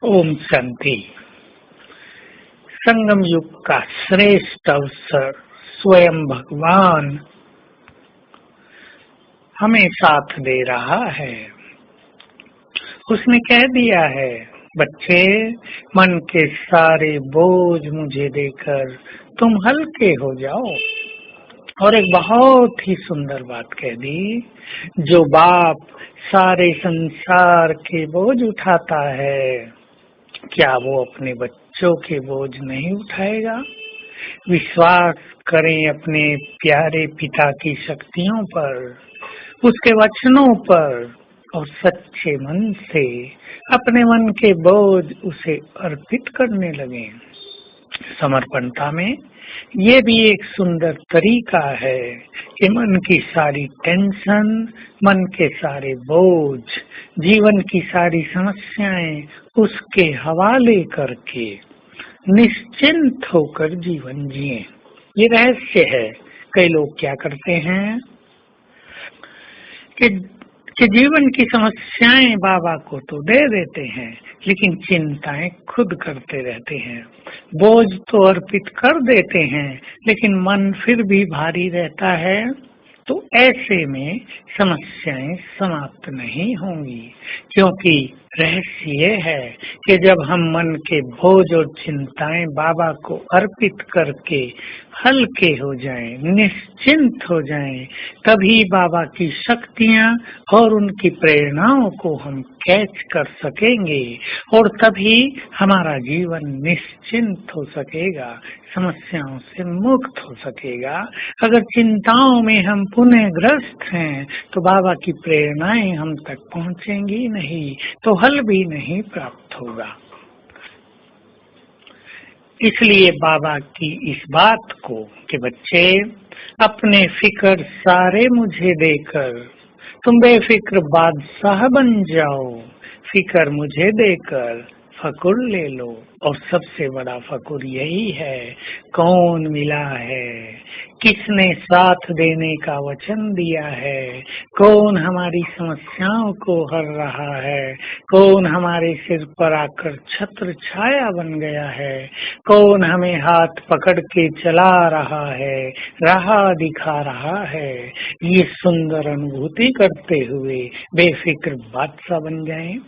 ओम शांति। संगम युग का श्रेष्ठ अवसर स्वयं भगवान हमें साथ दे रहा है। उसने कह दिया है, बच्चे, मन के सारे बोझ मुझे देकर तुम हल्के हो जाओ। और एक बहुत ही सुंदर बात कह दी, जो बाप सारे संसार के बोझ उठाता है, क्या वो अपने बच्चों के बोझ नहीं उठाएगा? विश्वास करें अपने प्यारे पिता की शक्तियों पर, उसके वचनों पर, और सच्चे मन से अपने मन के बोझ उसे अर्पित करने लगें। समर्पणता में ये भी एक सुंदर तरीका है कि मन की सारी टेंशन, मन के सारे बोझ, जीवन की सारी समस्याएं उसके हवाले करके निश्चिंत होकर जीवन जिए। ये रहस्य है। कई लोग क्या करते हैं कि जीवन की समस्याएं बाबा को तो दे देते हैं, लेकिन चिंताएं खुद करते रहते हैं। बोझ तो अर्पित कर देते हैं, लेकिन मन फिर भी भारी रहता है। तो ऐसे में समस्याएं समाप्त नहीं होंगी, क्योंकि रहस्य ये है कि जब हम मन के बोझ और चिंताएं बाबा को अर्पित करके हल्के हो जाएं, निश्चिंत हो जाएं, तभी बाबा की शक्तियां और उनकी प्रेरणाओं को हम कैच कर सकेंगे, और तभी हमारा जीवन निश्चिंत हो सकेगा, समस्याओं से मुक्त हो सकेगा। अगर चिंताओं में हम पुनः ग्रस्त हैं, तो बाबा की प्रेरणाएं हम तक पहुंचेंगी नहीं, तो हल भी नहीं प्राप्त होगा। इसलिए बाबा की इस बात को कि बच्चे, अपने फिक्र सारे मुझे देकर तुम बेफिक्र बादशाह बन जाओ। फिक्र मुझे देकर फकुर ले लो। और सबसे बड़ा फकुर यही है, कौन मिला है, किसने साथ देने का वचन दिया है, कौन हमारी समस्याओं को हर रहा है, कौन हमारे सिर पर आकर छत्र छाया बन गया है, कौन हमें हाथ पकड़ के चला रहा है, राह दिखा रहा है। ये सुंदर अनुभूति करते हुए बेफिक्र बादशाह बन जाएं।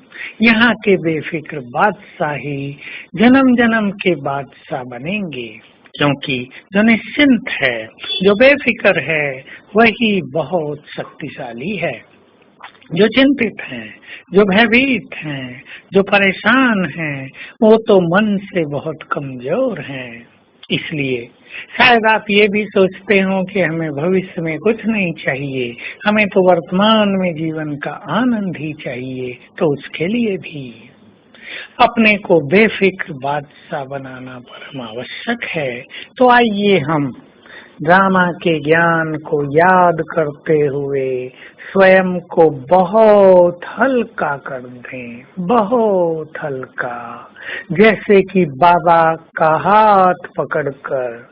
यहाँ के बेफिक्र बादशाह ही जन्म जन्म के बादशाह बनेंगे, क्योंकि जो निश्चिंत है, जो बेफिक्र है, वही बहुत शक्तिशाली है। जो चिंतित हैं, जो भयभीत हैं, जो परेशान हैं, वो तो मन से बहुत कमजोर हैं। इसलिए शायद आप ये भी सोचते हो कि हमें भविष्य में कुछ नहीं चाहिए, हमें तो वर्तमान में जीवन का आनंद ही चाहिए। तो उसके लिए भी अपने को बेफिक्र बादशाह बनाना परम आवश्यक है। तो आइए हम ड्रामा के ज्ञान को याद करते हुए स्वयं को बहुत हल्का कर दें, बहुत हल्का, जैसे कि बाबा का हाथ पकड़कर,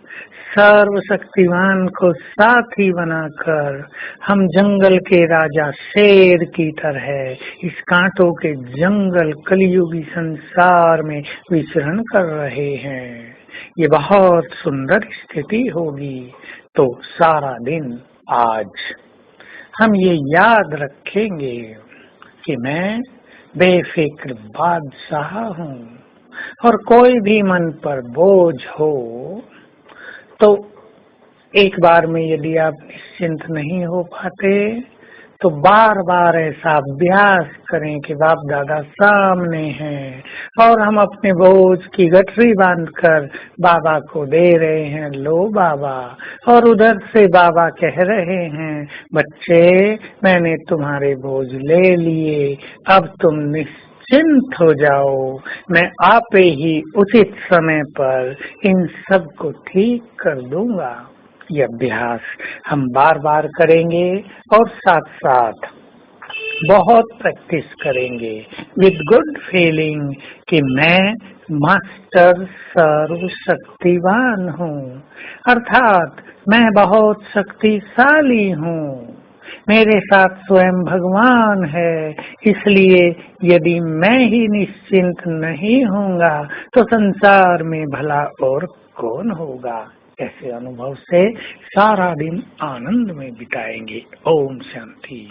सर्वशक्तिमान को साथी बनाकर हम जंगल के राजा शेर की तरह इस कांटों के जंगल कलियुगी संसार में विचरण कर रहे हैं। ये बहुत सुंदर स्थिति होगी। तो सारा दिन आज हम ये याद रखेंगे कि मैं बेफिक्र बादशाह हूँ, और कोई भी मन पर बोझ हो तो एक बार में यदि आप निश्चिंत नहीं हो पाते, तो बार बार ऐसा अभ्यास करें कि बाप दादा सामने हैं और हम अपने बोझ की गठरी बांधकर बाबा को दे रहे हैं, लो बाबा। और उधर से बाबा कह रहे हैं, बच्चे, मैंने तुम्हारे बोझ ले लिए, अब तुम निश्चिंत हो जाओ, मैं आपे ही उचित समय पर इन सब को ठीक कर दूंगा। ये अभ्यास हम बार बार करेंगे और साथ साथ बहुत प्रैक्टिस करेंगे विद गुड फीलिंग कि मैं मास्टर सर्वशक्तिवान हूँ, अर्थात मैं बहुत शक्तिशाली हूँ। मेरे साथ स्वयं भगवान है, इसलिए यदि मैं ही निश्चिंत नहीं होऊंगा तो संसार में भला और कौन होगा। ऐसे अनुभव से सारा दिन आनंद में बिताएंगे। ओम शांति।